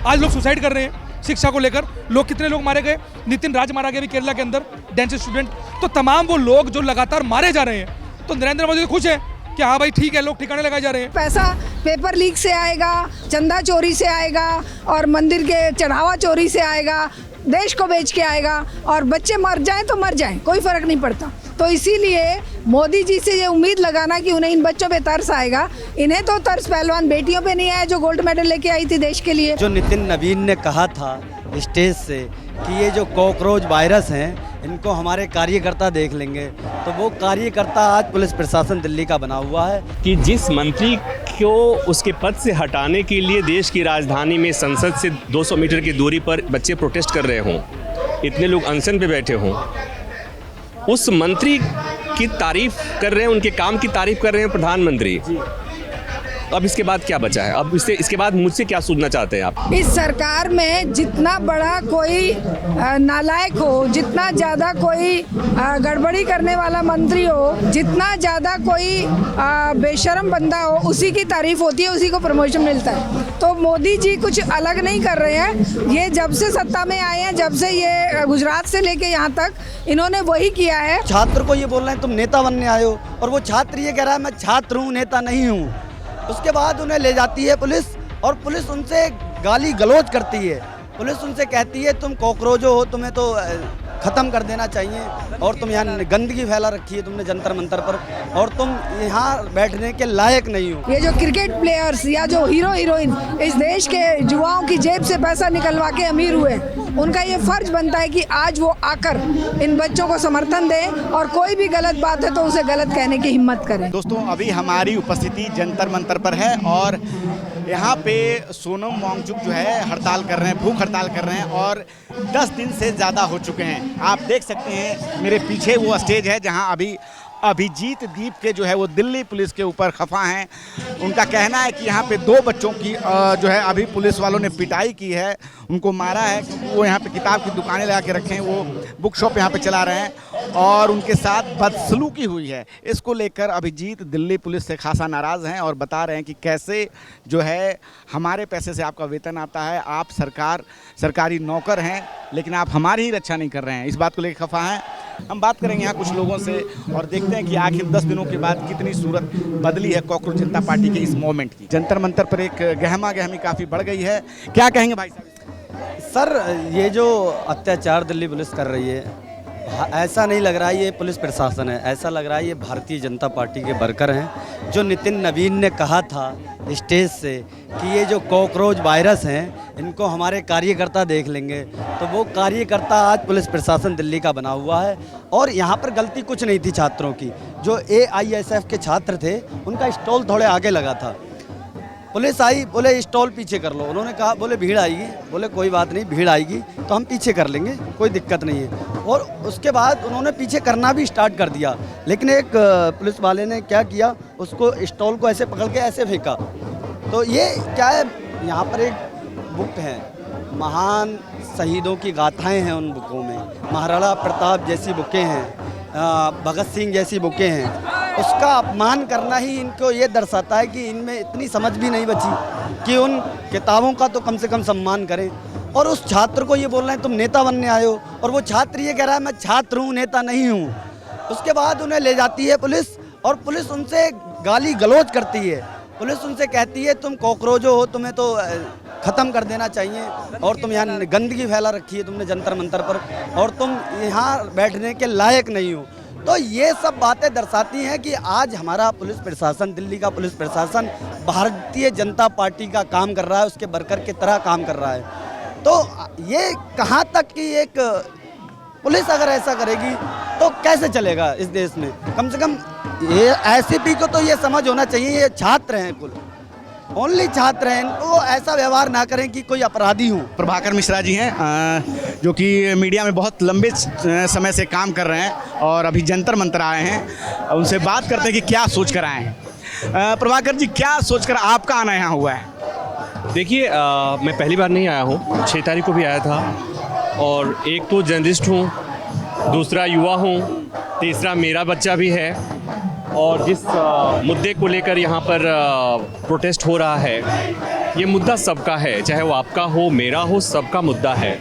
आज लोग सुसाइड कर रहे हैं शिक्षा को लेकर। लोग कितने लोग मारे गए, नितिन राज मारा गया भी केरला के अंदर, डांस स्टूडेंट। तो तमाम वो लोग जो लगातार मारे जा रहे हैं, तो नरेंद्र मोदी खुश है कि हाँ भाई ठीक है, लोग ठिकाने लगाए जा रहे हैं। पैसा पेपर लीक से आएगा, चंदा चोरी से आएगा और मंदिर के चढ़ावा चोरी से आएगा, देश को बेच के आएगा, और बच्चे मर जाएं तो मर जाएं, कोई फर्क नहीं पड़ता। तो इसीलिए मोदी जी से ये उम्मीद लगाना कि उन्हें इन बच्चों पे तरस आएगा, इन्हें तो तरस पहलवान बेटियों पे नहीं आया जो गोल्ड मेडल लेके आई थी देश के लिए। जो नितिन नवीन ने कहा था स्टेज से कि ये जो कॉकरोच वायरस हैं इनको हमारे कार्यकर्ता देख लेंगे, तो वो कार्यकर्ता आज पुलिस प्रशासन दिल्ली का बना हुआ है कि जिस मंत्री को उसके पद से हटाने के लिए देश की राजधानी में संसद से 200 मीटर की दूरी पर बच्चे प्रोटेस्ट कर रहे हों, इतने लोग अनशन पे बैठे हों, उस मंत्री की तारीफ कर रहे हैं, उनके काम की तारीफ कर रहे हैं प्रधानमंत्री। अब इसके बाद क्या बचा है? अब इसके बाद मुझसे क्या सुनना चाहते हैं आप? इस सरकार में जितना बड़ा कोई नालायक हो, जितना ज़्यादा कोई गड़बड़ी करने वाला मंत्री हो, जितना ज़्यादा कोई बेशरम बंदा हो, उसी की तारीफ होती है, उसी को प्रमोशन मिलता है। तो मोदी जी कुछ अलग नहीं कर रहे हैं। ये जब से सत्ता में आए हैं, जब से ये गुजरात से लेके यहाँ तक इन्होंने वही किया है। छात्र को ये बोल रहे हैं तुम नेता बनने आए हो, और वो छात्र ये कह रहा है मैं छात्र हूँ, नेता नहीं हूँ। उसके बाद उन्हें ले जाती है पुलिस, और पुलिस उनसे गाली गलौज करती है। पुलिस उनसे कहती है तुम कॉकरोचो हो, तुम्हें तो ख़त्म कर देना चाहिए, और तुम यहाँ गंदगी फैला रखी है तुमने जंतर मंतर पर, और तुम यहाँ बैठने के लायक नहीं हो। ये जो क्रिकेट प्लेयर्स या जो हीरो हीरोइन इस देश के युवाओं की जेब से पैसा निकलवा के अमीर हुए, उनका ये फर्ज बनता है कि आज वो आकर इन बच्चों को समर्थन दें, और कोई भी गलत बात है तो उसे गलत कहने की हिम्मत करें। दोस्तों, अभी हमारी उपस्थिति जंतर मंतर पर है, और यहाँ पे सोनम वांगचुक जो है हड़ताल कर रहे हैं, भूख हड़ताल कर रहे हैं, और 10 दिन से ज़्यादा हो चुके हैं। आप देख सकते हैं मेरे पीछे वो स्टेज है जहाँ अभी अभिजीत दीप के जो है वो दिल्ली पुलिस के ऊपर खफा हैं। उनका कहना है कि यहाँ पे 2 बच्चों की जो है अभी पुलिस वालों ने पिटाई की है, उनको मारा है क्योंकि वो यहाँ पे किताब की दुकानें लगा के रखे हैं, वो बुक शॉप यहाँ पे चला रहे हैं, और उनके साथ बदसलूकी हुई है। इसको लेकर अभिजीत दिल्ली पुलिस से खासा नाराज़ हैं और बता रहे हैं कि कैसे जो है हमारे पैसे से आपका वेतन आता है, आप सरकारी नौकर हैं, लेकिन आप हमारी ही रक्षा नहीं कर रहे हैं। इस बात को लेकर खफा हैं। हम बात करेंगे यहाँ कुछ लोगों से और देखते हैं कि आखिर 10 दिनों के बाद कितनी सूरत बदली है कॉकरोच जनता पार्टी के इस मूवमेंट की। जंतर मंतर पर एक गहमा गहमी काफ़ी बढ़ गई है। क्या कहेंगे भाई साहब? सर, ये जो अत्याचार दिल्ली पुलिस कर रही है, ऐसा नहीं लग रहा है ये पुलिस प्रशासन है, ऐसा लग रहा है ये भारतीय जनता पार्टी के वर्कर हैं। जो नितिन नवीन ने कहा था स्टेज से कि ये जो कॉकरोच वायरस हैं इनको हमारे कार्यकर्ता देख लेंगे, तो वो कार्यकर्ता आज पुलिस प्रशासन दिल्ली का बना हुआ है। और यहाँ पर गलती कुछ नहीं थी छात्रों की। जो AISF के छात्र थे उनका स्टॉल थोड़े आगे लगा था, पुलिस आई, बोले स्टॉल पीछे कर लो। उन्होंने कहा, बोले भीड़ आएगी, बोले कोई बात नहीं, भीड़ आएगी तो हम पीछे कर लेंगे, कोई दिक्कत नहीं है। और उसके बाद उन्होंने पीछे करना भी स्टार्ट कर दिया, लेकिन एक पुलिस वाले ने क्या किया, उसको स्टॉल को ऐसे पकड़ के ऐसे फेंका। तो ये क्या है, यहाँ पर एक बुक है, महान शहीदों की गाथाएँ हैं उन बुकों में, महाराणा प्रताप जैसी बुकें हैं, भगत सिंह जैसी बुकें हैं। उसका अपमान करना ही इनको ये दर्शाता है कि इनमें इतनी समझ भी नहीं बची कि उन किताबों का तो कम से कम सम्मान करें। और उस छात्र को ये बोल रहे हैं तुम नेता बनने आए हो, और वो छात्र ये कह रहा है मैं छात्र हूँ, नेता नहीं हूँ। उसके बाद उन्हें ले जाती है पुलिस, और पुलिस उनसे गाली गलौज करती है। पुलिस उनसे कहती है तुम कॉकरोचो हो, तुम्हें तो ख़त्म कर देना चाहिए, और तुम यहाँ गंदगी फैला रखी है तुमने जंतर मंतर पर, और तुम यहाँ बैठने के लायक नहीं हो। तो ये सब बातें दर्शाती हैं कि आज हमारा पुलिस प्रशासन, दिल्ली का पुलिस प्रशासन भारतीय जनता पार्टी का काम कर रहा है, उसके वर्कर की तरह काम कर रहा है। तो ये कहाँ तक कि एक पुलिस अगर ऐसा करेगी तो कैसे चलेगा इस देश में? कम से कम ये SCP को तो ये समझ होना चाहिए, ये छात्र हैं, कुल ओनली छात्र हैं, इनको ऐसा व्यवहार ना करें कि कोई अपराधी हो। प्रभाकर मिश्रा जी हैं जो कि मीडिया में बहुत लंबे समय से काम कर रहे हैं और अभी जंतर मंतर आए हैं। उनसे बात करते हैं कि क्या सोच कर आए हैं। प्रभाकर जी, क्या सोच कर आपका आना यहाँ हुआ है? देखिए, मैं पहली बार नहीं आया हूँ, 6 तारीख को भी आया था, और एक तो जर्नलिस्ट हूँ, दूसरा युवा हूँ, तीसरा मेरा बच्चा भी है, और जिस मुद्दे को लेकर यहाँ पर प्रोटेस्ट हो रहा है ये मुद्दा सबका है, चाहे वो आपका हो, मेरा हो, सबका मुद्दा है।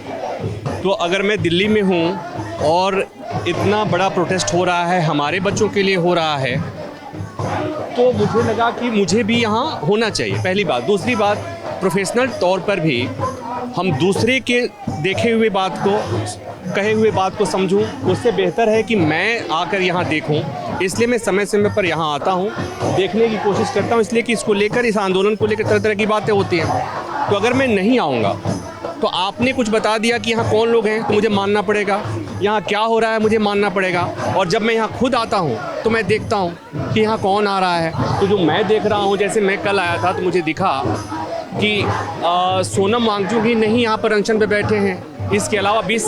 तो अगर मैं दिल्ली में हूँ और इतना बड़ा प्रोटेस्ट हो रहा है, हमारे बच्चों के लिए हो रहा है, तो मुझे लगा कि मुझे भी यहाँ होना चाहिए, पहली बात। दूसरी बात, प्रोफेशनल तौर पर भी हम दूसरे के देखे हुए बात को, कहे हुए बात को समझूं, उससे बेहतर है कि मैं आकर यहाँ देखूं। इसलिए मैं समय समय पर यहाँ आता हूँ, देखने की कोशिश करता हूँ, इसलिए कि इसको लेकर, इस आंदोलन को लेकर तरह तरह की बातें होती हैं। तो अगर मैं नहीं आऊँगा तो आपने कुछ बता दिया कि यहाँ कौन लोग हैं, तो मुझे मानना पड़ेगा, यहाँ क्या हो रहा है मुझे मानना पड़ेगा। और जब मैं यहाँ खुद आता हूँ तो मैं देखता हूँ कि यहाँ कौन आ रहा है। तो जो मैं देख रहा हूँ, जैसे मैं कल आया था तो मुझे दिखा कि सोनम वांगचुक ही नहीं यहाँ पर अनशन पे बैठे हैं, इसके अलावा 20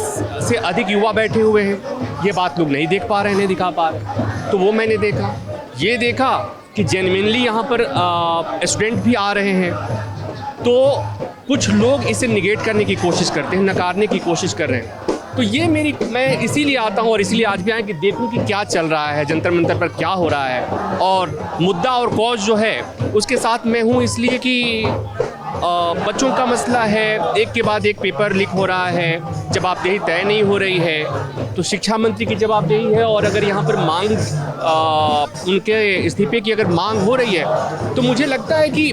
से अधिक युवा बैठे हुए हैं। ये बात लोग नहीं देख पा रहे हैं, नहीं दिखा पा रहे। तो वो मैंने देखा, ये देखा कि जेन्युइनली यहाँ पर स्टूडेंट भी आ रहे हैं। तो कुछ लोग इसे निगेट करने की कोशिश करते हैं, नकारने की कोशिश कर रहे हैं। तो ये मैं इसीलिए आता हूँ और इसीलिए आज भी आया कि देखूँ कि क्या चल रहा है, जंतर मंतर पर क्या हो रहा है। और मुद्दा और कॉज जो है उसके साथ मैं हूँ, इसलिए कि बच्चों का मसला है, एक के बाद एक पेपर लीक हो रहा है, जवाबदेही तय नहीं हो रही है। तो शिक्षा मंत्री की जवाबदेही है, और अगर यहाँ पर मांग उनके इस्तीफे की अगर मांग हो रही है, तो मुझे लगता है कि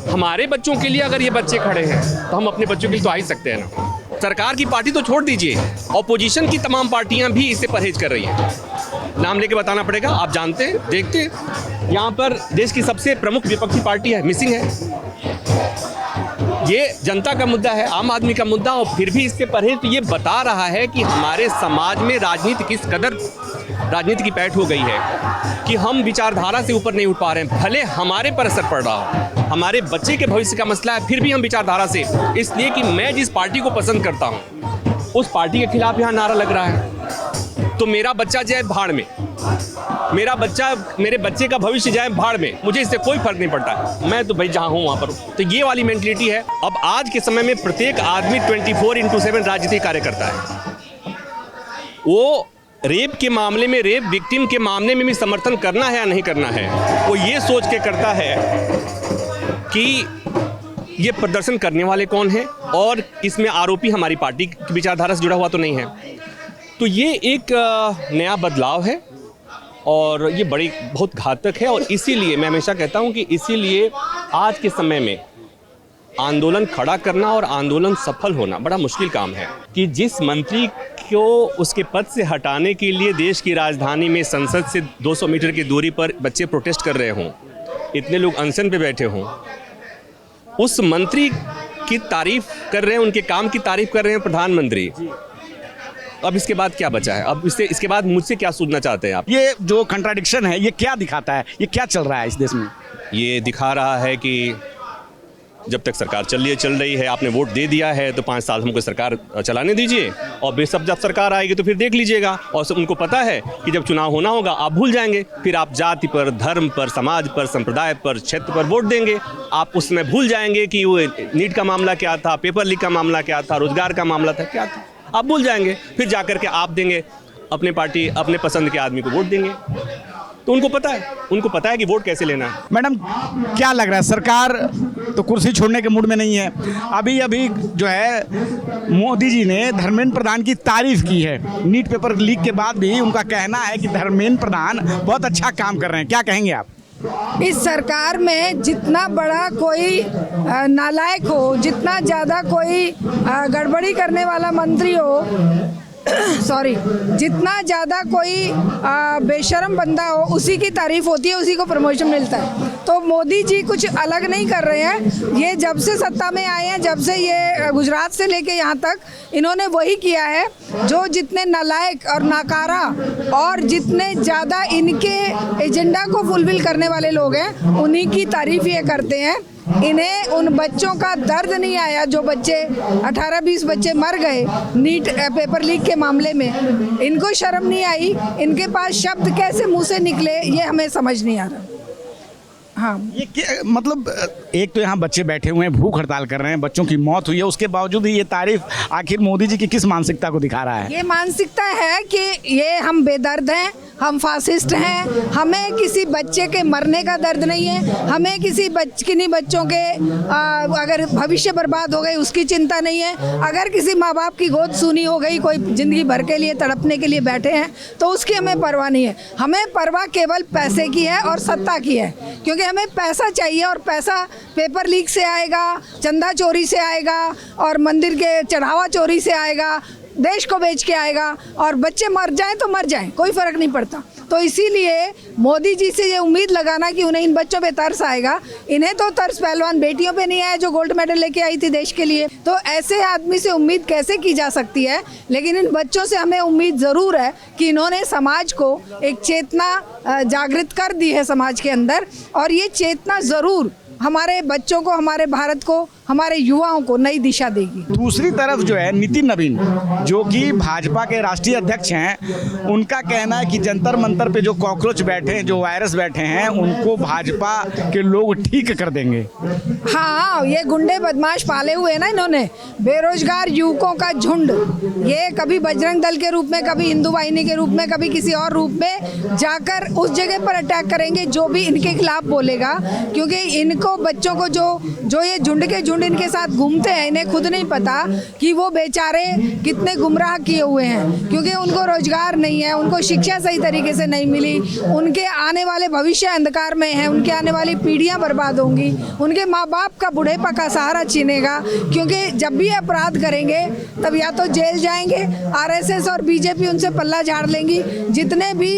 हमारे बच्चों के लिए अगर ये बच्चे खड़े हैं तो हम अपने बच्चों के लिए तो आ ही सकते हैं ना। सरकार की पार्टी तो छोड़ दीजिए, ऑपोजिशन की तमाम पार्टियां भी इससे परहेज कर रही हैं। नाम लेके बताना पड़ेगा, आप जानते हैं, देखते हैं। यहाँ पर देश की सबसे प्रमुख विपक्षी पार्टी है, मिसिंग है। ये जनता का मुद्दा है, आम आदमी का मुद्दा, और फिर भी इससे परहेज। तो ये बता रहा है कि हमारे समाज में राजनीति किस कदर राजनीति की पैठ हो गई है कि हम विचारधारा से ऊपर नहीं उठ पा रहे हैं। भले हमारे पर असर पड़ रहा हो, हमारे बच्चे के भविष्य का मसला है, फिर भी हम विचारधारा से, इसलिए कि मैं जिस पार्टी को पसंद करता हूँ उस पार्टी के खिलाफ यहाँ नारा लग रहा है। तो मेरा बच्चा जाए भाड़ में, मेरे बच्चे का भविष्य जाए भाड़ में, मुझे इससे कोई फर्क नहीं पड़ता। मैं तो भाई जहाँ हूँ वहाँ पर हूँ। तो ये वाली मेंटलिटी है। अब आज के समय में प्रत्येक आदमी 24/7 राजनीतिक कार्य करता है। वो रेप के मामले में, रेप विक्टिम के मामले में भी समर्थन करना है या नहीं करना है, वो ये सोच के करता है कि ये प्रदर्शन करने वाले कौन हैं और इसमें आरोपी हमारी पार्टी की विचारधारा से जुड़ा हुआ तो नहीं है। तो ये एक नया बदलाव है और ये बहुत घातक है। और इसीलिए मैं हमेशा कहता हूँ कि इसीलिए आज के समय में आंदोलन खड़ा करना और आंदोलन सफल होना बड़ा मुश्किल काम है। कि जिस मंत्री को उसके पद से हटाने के लिए देश की राजधानी में संसद से 200 मीटर की दूरी पर बच्चे प्रोटेस्ट कर रहे हों, इतने लोग अनशन पे बैठे हों, उस मंत्री की तारीफ कर रहे हैं, उनके काम की तारीफ कर रहे हैं प्रधानमंत्री। अब इसके बाद क्या बचा है? अब इसके बाद मुझसे क्या सुनना चाहते हैं आप? ये जो कंट्राडिक्शन है ये क्या दिखाता है, ये क्या चल रहा है इस देश में? ये दिखा रहा है कि जब तक सरकार चल रही है, आपने वोट दे दिया है तो 5 साल हमको सरकार चलाने दीजिए, और बेशक जब सरकार आएगी तो फिर देख लीजिएगा। और उनको पता है कि जब चुनाव होना होगा आप भूल जाएंगे, फिर आप जाति पर, धर्म पर, समाज पर, संप्रदाय पर, क्षेत्र पर वोट देंगे। आप उसमें भूल जाएंगे कि वो नीट का मामला क्या था, पेपर लीक का मामला क्या था, रोजगार का मामला था क्या था, आप भूल जाएंगे। फिर जाकर के आप देंगे अपने पार्टी, अपने पसंद के आदमी को वोट देंगे। तो उनको पता है कि वोट कैसे लेना है। मैडम क्या लग रहा है, सरकार तो कुर्सी छोड़ने के मूड में नहीं है। अभी जो है मोदी जी ने धर्मेंद्र प्रधान की तारीफ की है। नीट पेपर लीक के बाद भी उनका कहना है कि धर्मेंद्र प्रधान बहुत अच्छा काम कर रहे हैं। क्या कहेंगे आप? इस सरकार में जितना बड़ा कोई नालायक हो, जितना ज़्यादा कोई गड़बड़ी करने वाला मंत्री हो, सॉरी, जितना ज़्यादा कोई बेशरम बंदा हो, उसी की तारीफ होती है, उसी को प्रमोशन मिलता है। तो मोदी जी कुछ अलग नहीं कर रहे हैं। ये जब से सत्ता में आए हैं, जब से ये गुजरात से लेके यहाँ तक, इन्होंने वही किया है। जो जितने नालायक और नाकारा और जितने ज़्यादा इनके एजेंडा को फुलफिल करने वाले लोग हैं, उन्हीं की तारीफ ये करते हैं। इन्हें उन बच्चों का दर्द नहीं आया जो बच्चे 18-20 बच्चे मर गए नीट पेपर लीक के मामले में। इनको शर्म नहीं आई, इनके पास शब्द कैसे मुंह से निकले ये हमें समझ नहीं आ रहा। हाँ, ये क्या मतलब, एक तो यहाँ बच्चे बैठे हुए हैं, भूख हड़ताल कर रहे हैं, बच्चों की मौत हुई है, उसके बावजूद ही ये तारीफ आखिर मोदी जी की किस मानसिकता को दिखा रहा है? ये मानसिकता है कि ये हम बेदर्द हैं, हम फासिस्ट हैं, हमें किसी बच्चे के मरने का दर्द नहीं है, हमें किन्हीं बच्चों के अगर भविष्य बर्बाद हो गई उसकी चिंता नहीं है, अगर किसी माँ बाप की गोद सूनी हो गई, कोई ज़िंदगी भर के लिए तड़पने के लिए बैठे हैं तो उसकी हमें परवाह नहीं है। हमें परवाह केवल पैसे की है और सत्ता की है, क्योंकि हमें पैसा चाहिए और पैसा पेपर लीक से आएगा, चंदा चोरी से आएगा और मंदिर के चढ़ावा चोरी से आएगा, देश को बेच के आएगा, और बच्चे मर जाएं तो मर जाएं, कोई फ़र्क नहीं पड़ता। तो इसीलिए मोदी जी से ये उम्मीद लगाना कि उन्हें इन बच्चों पे तरस आएगा, इन्हें तो तरस पहलवान बेटियों पे नहीं आया जो गोल्ड मेडल लेके आई थी देश के लिए, तो ऐसे आदमी से उम्मीद कैसे की जा सकती है। लेकिन इन बच्चों से हमें उम्मीद ज़रूर है कि इन्होंने समाज को एक चेतना जागृत कर दी है समाज के अंदर, और ये चेतना ज़रूर हमारे बच्चों को, हमारे भारत को, हमारे युवाओं को नई दिशा देगी। दूसरी तरफ जो है नितिन नवीन, जो कि भाजपा के राष्ट्रीय अध्यक्ष हैं, उनका कहना है कि जंतर मंतर पे जो कॉकरोच बैठे हैं, जो वायरस बैठे हैं, उनको भाजपा के लोग ठीक कर देंगे। हाँ, ये गुंडे बदमाश पाले हुए हैं ना इन्होंने, बेरोजगार युवकों का झुंड, ये कभी बजरंग दल के रूप में, कभी हिंदू वाहिनी के रूप में, कभी किसी और रूप में जाकर उस जगह पर अटैक करेंगे जो भी इनके खिलाफ बोलेगा, क्योंकि इनको बच्चों को जो ये झुंड के झुंड इनके साथ घूमते हैं, इन्हें खुद नहीं पता कि वो बेचारे कितने गुमराह किए हुए हैं, क्योंकि उनको रोजगार नहीं है, उनको शिक्षा सही तरीके से नहीं मिली, उनके आने वाले भविष्य अंधकार में है, उनके आने वाली पीढ़ियां बर्बाद होंगी, उनके माँ बाप का बुढ़ेपा का सहारा छीनेगा, क्योंकि जब भी अपराध करेंगे तब या तो जेल जाएंगे, आरएसएस और बीजेपी उनसे पल्ला झाड़ लेंगी। जितने भी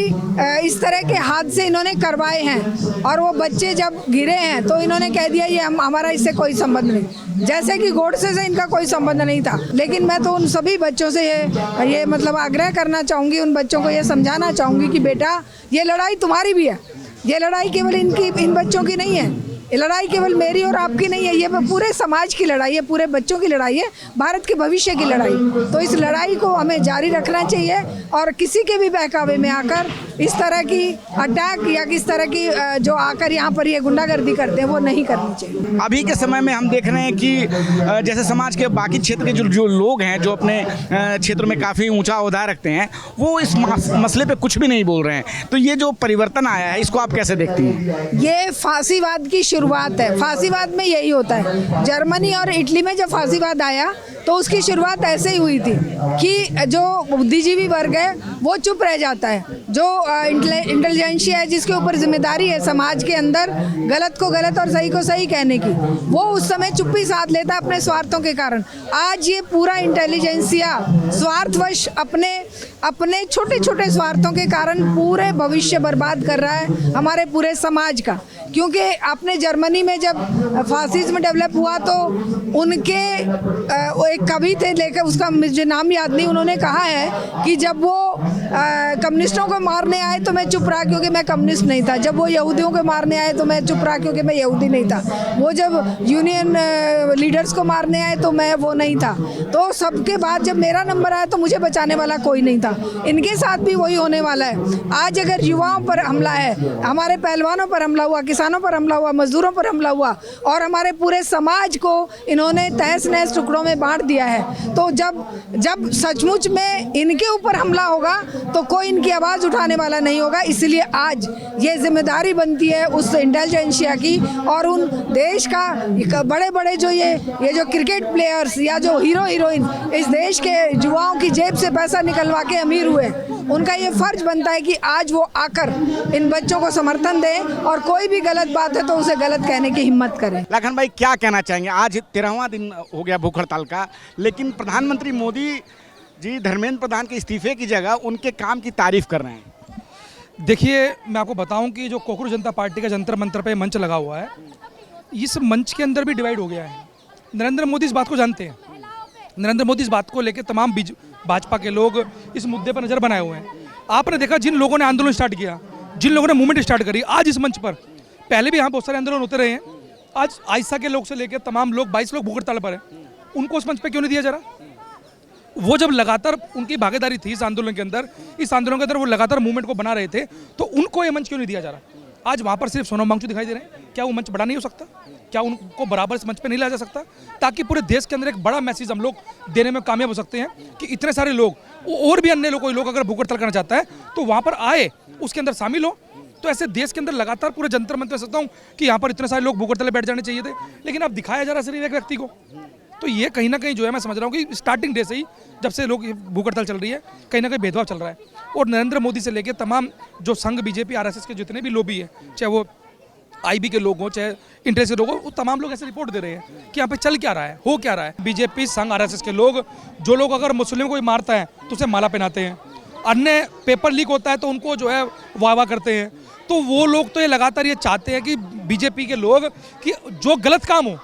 इस तरह के हादसे इन्होंने करवाए हैं, और वो बच्चे जब गिरे हैं तो इन्होंने कह दिया ये हमारा इससे कोई संबंध नहीं, जैसे कि गोडसे से इनका कोई संबंध नहीं था। लेकिन मैं तो उन सभी बच्चों से ये मतलब आग्रह करना चाहूँगी, उन बच्चों को ये समझाना चाहूँगी कि बेटा ये लड़ाई तुम्हारी भी है, ये लड़ाई केवल इन बच्चों की नहीं है, ये लड़ाई केवल मेरी और आपकी नहीं है, ये पूरे समाज की लड़ाई है, पूरे बच्चों की लड़ाई है, भारत के भविष्य की लड़ाई। तो इस लड़ाई को हमें जारी रखना चाहिए, और किसी के भी बहकावे में आकर इस तरह की अटैक या किस तरह की जो आकर यहाँ पर ये गुंडागर्दी करते हैं वो नहीं करनी चाहिए। अभी के समय में हम देख रहे हैं कि जैसे समाज के बाकी क्षेत्र के जो लोग हैं, जो अपने क्षेत्र में काफ़ी ऊंचा ओहदा रखते हैं, वो इस मसले पे कुछ भी नहीं बोल रहे हैं। तो ये जो परिवर्तन आया है, इसको आप कैसे देखती हैं? ये फांसीवाद की शुरुआत है। फांसीवाद में यही होता है। जर्मनी और इटली में जब फांसीवाद आया तो उसकी शुरुआत ऐसे ही हुई थी कि जो बुद्धिजीवी वर्ग है वो चुप रह जाता है, जो इंटेलिजेंशिया है, जिसके ऊपर जिम्मेदारी है समाज के अंदर गलत को गलत और सही को सही कहने की, वो उस समय चुप्पी साध लेता अपने स्वार्थों के कारण। आज ये पूरा इंटेलिजेंसिया स्वार्थवश अपने छोटे छोटे स्वार्थों के कारण पूरे भविष्य बर्बाद कर रहा है हमारे पूरे समाज का। क्योंकि अपने जर्मनी में जब फासिज्म डेवलप हुआ तो उनके एक कवि थे, लेकर उसका मुझे नाम याद नहीं, उन्होंने कहा है कि जब वो कम्युनिस्टों को मारने आए तो मैं चुप रहा क्योंकि मैं कम्युनिस्ट नहीं था, जब वो यहूदियों को मारने आए तो मैं चुप रहा क्योंकि मैं यहूदी नहीं था, वो जब यूनियन लीडर्स को मारने आए तो मैं वो नहीं था, तो सबके बाद जब मेरा नंबर आया तो मुझे बचाने वाला कोई नहीं था। इनके साथ भी वही होने वाला है। आज अगर युवाओं पर हमला है, हमारे पहलवानों पर हमला हुआ, किसानों पर हमला हुआ, मजदूरों पर हमला हुआ और हमारे पूरे समाज को इन्होंने तहस नहस टुकड़ों में बांट दिया है, तो जब सचमुच में इनके ऊपर हमला होगा तो कोई इनकी आवाज़ उठाने वाला नहीं होगा। इसलिए आज ये जिम्मेदारी बनती है उस इंटेलिजेंसिया की और उन देश का बड़े बड़े जो ये जो क्रिकेट प्लेयर्स या जो हीरो हीरोइन इस देश के युवाओं की जेब से पैसा निकलवा के अमीर हुए, उनका ये फर्ज बनता है कि आज वो आकर इन बच्चों को समर्थन दें और कोई भी गलत बात है तो उसे गलत कहने की हिम्मत करें। लखन भाई क्या कहना चाहेंगे? आज 13वां दिन हो गया भूख हड़ताल का, लेकिन प्रधानमंत्री मोदी जी धर्मेंद्र प्रधान के इस्तीफे की जगह उनके काम की तारीफ कर रहे हैं। देखिए, मैं आपको बताऊं कि जो कोकरू जनता पार्टी का जंतर मंतर पे मंच लगा हुआ है, इस मंच के अंदर भी डिवाइड हो गया है। नरेंद्र मोदी इस बात को जानते हैं, नरेंद्र मोदी इस बात को लेकर तमाम भाजपा के लोग इस मुद्दे पर नज़र बनाए हुए हैं। आपने देखा जिन लोगों ने आंदोलन स्टार्ट किया, जिन लोगों ने मूवमेंट स्टार्ट करी, आज इस मंच पर, पहले भी यहाँ बहुत सारे आंदोलन होते रहे हैं, आज आइसा के लोग से लेकर तमाम लोग 22 लोग भूख हड़ताल पर हैं, उनको उस मंच पर क्यों नहीं दिया जा रहा? वो जब लगातार उनकी भागीदारी थी इस आंदोलन के अंदर वो लगातार मूवमेंट को बना रहे थे, तो उनको ये मंच क्यों नहीं दिया जा रहा? आज वहाँ पर सिर्फ सोनम वांगचुक दिखाई दे रहे हैं। क्या वो मंच बड़ा नहीं हो सकता? क्या उनको बराबर इस मंच पे नहीं लाया जा सकता, ताकि पूरे देश के अंदर एक बड़ा मैसेज हम लोग देने में कामयाब हो सकते हैं कि इतने सारे लोग और भी अन्य लोग, कोई लोग अगर भूख हड़ताल करना चाहता है तो वहाँ पर आए, उसके अंदर शामिल हो। तो ऐसे देश के अंदर लगातार पूरे जंतर मंतर सकता हूँ कि यहाँ पर इतने सारे लोग भूख हड़ताल बैठ जाने चाहिए थे, लेकिन अब दिखाया जा रहा है सिर्फ एक व्यक्ति को। तो ये कहीं ना कहीं जो है, मैं समझ रहा हूँ कि स्टार्टिंग डे से ही, जब से लोग भूख हड़ताल चल रही है, कहीं ना कहीं भेदभाव चल रहा है। और नरेंद्र मोदी से लेकर तमाम जो संघ बीजेपी आरएसएस के जितने भी लॉबी है, चाहे वो आईबी के लोग हों, चाहे इंटरेस्ट के लोग हों, वो तमाम लोग ऐसे रिपोर्ट दे रहे हैं कि यहाँ पे चल क्या रहा है, हो क्या रहा है। बीजेपी संघ आरएसएस के लोग, जो लोग अगर मुस्लिम को मारता है तो उसे माला पहनाते हैं, अन्य पेपर लीक होता है तो उनको जो है वाह करते हैं। तो वो लोग तो ये लगातार ये चाहते हैं कि बीजेपी के लोग कि जो गलत काम हो,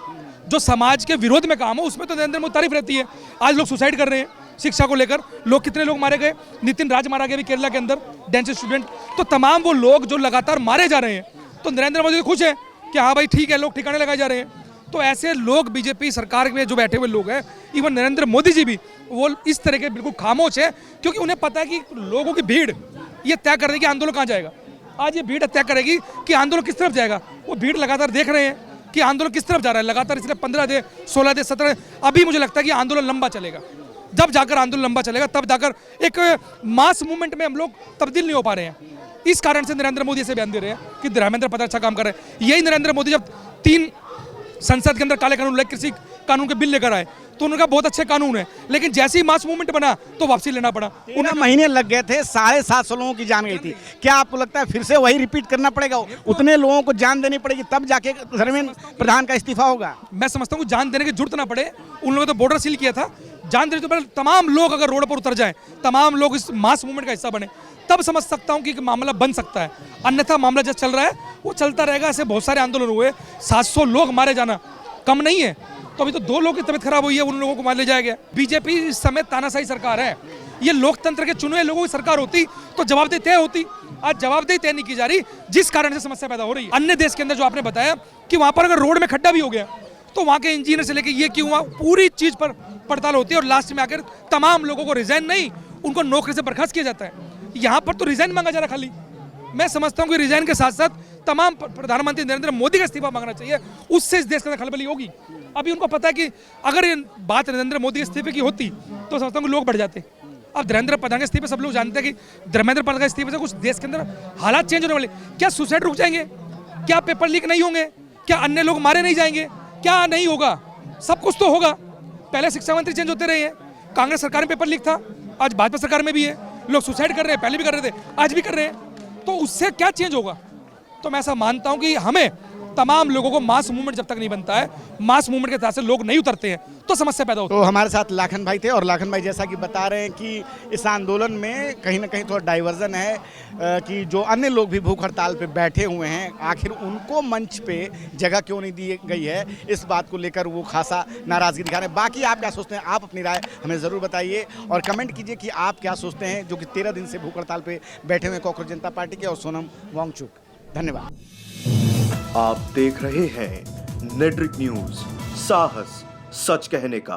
जो समाज के विरोध में काम हो, उसमें तो नरेंद्र मोदी तारीफ रहती है। आज लोग सुसाइड कर रहे हैं शिक्षा को लेकर, लोग कितने लोग मारे गए, नितिन राज मारा गया अभी केरला के अंदर, डांस स्टूडेंट। तो तमाम वो लोग जो लगातार मारे जा रहे हैं, तो नरेंद्र मोदी खुश है कि हाँ भाई ठीक है, लोग ठिकाने लगाए जा रहे हैं। तो ऐसे लोग बीजेपी सरकार में जो बैठे हुए लोग हैं, इवन नरेंद्र मोदी जी भी, वो इस तरह के बिल्कुल खामोश है, क्योंकि उन्हें पता है कि लोगों की भीड़ ये तय कर देगी आंदोलन कहाँ जाएगा। आज ये भीड़ तय करेगी कि आंदोलन किस तरफ जाएगा। वो भीड़ लगातार देख रहे हैं कि आंदोलन किस तरफ जा रहा है लगातार, इसलिए 15 दिन 16 दिन 17 अभी मुझे लगता है कि आंदोलन लंबा चलेगा। जब जाकर आंदोलन लंबा चलेगा, तब जाकर एक मास मूवमेंट में हम लोग तब्दील नहीं हो पा रहे हैं। इस कारण से नरेंद्र मोदी ऐसे बयान दे रहे हैं कि धर्मेंद्र प्रधान अच्छा काम कर रहे हैं। यही नरेंद्र मोदी जब 3 संसद के अंदर काले कानून लाए, कृषि कानून के बिल लेकर आए, तो उनका बहुत अच्छे कानून है, लेकिन जैसे ही मास मूवमेंट बना तो वापसी लेना पड़ा। 13 महीने लग गए थे, 750 लोगों की जान गई थी। क्या आपको लगता है फिर से वही रिपीट करना पड़ेगा, उतने लोगों को जान देनी पड़ेगी, तब जाके धर्मेंद्र प्रधान का इस्तीफा होगा? मैं समझता हूँ जान देने की जरूरत ना पड़े। उन लोगों ने तो बॉर्डर सील किया था, जान देने तो पहले तमाम लोग अगर रोड पर उतर जाएं, तमाम लोग इस मास मूवमेंट का हिस्सा बने, तब समझ सकता हूँ कि मामला बन सकता है। अन्यथा मामला जैसे चल रहा है वो चलता रहेगा। ऐसे बहुत सारे आंदोलन हुए, 700 लोग मारे जाना कम नहीं है। तो अभी तो 2 लोगों की तबीयत खराब हुई है, उन लोगों को मार ले जाया गया। बीजेपी इस समय तानाशाही सरकार है। ये लोकतंत्र के चुने लोगों की सरकार होती तो जवाबदेही तय होती। आज जवाबदेही तय नहीं की जा रही, जिस कारण से समस्या पैदा हो रही है। अन्य देश के अंदर जो आपने बताया कि वहां पर अगर रोड में खड्डा भी हो गया तो वहां के इंजीनियर से लेकर ये क्यों हुआ, पूरी चीज पर पड़ताल होती है और लास्ट में आकर तमाम लोगों को रिजाइन नहीं, उनको नौकरी से बर्खास्त किया जाता है। यहाँ पर तो रिजाइन मांगा जा रहा खाली। मैं समझता हूँ कि रिजाइन के साथ साथ तमाम प्रधानमंत्री नरेंद्र मोदी का इस्तीफा मांगना चाहिए, उससे इस देश के अंदर खलबली होगी। अभी उनको पता है कि अगर ये बात नरेंद्र मोदी के इस्तीफे की होती तो समझता हूँ कि लोग बढ़ जाते। अब धर्मेंद्र प्रधान के इस्तीफे सब लोग जानते हैं कि धर्मेंद्र प्रधान के इस्तीफे से कुछ देश के अंदर हालात चेंज होने वाले। क्या सुसाइड रुक जाएंगे? क्या पेपर लीक नहीं होंगे? क्या अन्य लोग मारे नहीं जाएंगे? क्या नहीं होगा? सब कुछ तो होगा। पहले शिक्षा मंत्री चेंज होते रहे हैं, कांग्रेस सरकार में पेपर लीक था, आज भाजपा सरकार में भी है। लोग सुसाइड कर रहे हैं, पहले भी कर रहे थे, आज भी कर रहे हैं। तो उससे क्या चेंज होगा? तो मैं ऐसा मानता हूं कि हमें तमाम लोगों को मास मूवमेंट जब तक नहीं बनता है, मास मूवमेंट के तहत से लोग नहीं उतरते हैं तो समस्या पैदा होती है। तो हमारे साथ लाखन भाई थे, और लाखन भाई जैसा कि बता रहे हैं कि इस आंदोलन में कहीं ना कहीं थोड़ा डाइवर्जन है, कि जो अन्य लोग भी भूख हड़ताल पे बैठे हुए हैं, आखिर उनको मंच पे जगह क्यों नहीं दी गई है, इस बात को लेकर वो खासा नाराजगी दिखा रहे हैं। बाकी आप क्या सोचते हैं, आप अपनी राय हमें ज़रूर बताइए और कमेंट कीजिए कि आप क्या सोचते हैं, जो कि 13 दिन से भूख हड़ताल पे बैठे हुए कॉकरोच जनता पार्टी के और सोनम वांगचुक। धन्यवाद। आप देख रहे हैं नेट्रिक न्यूज, साहस सच कहने का।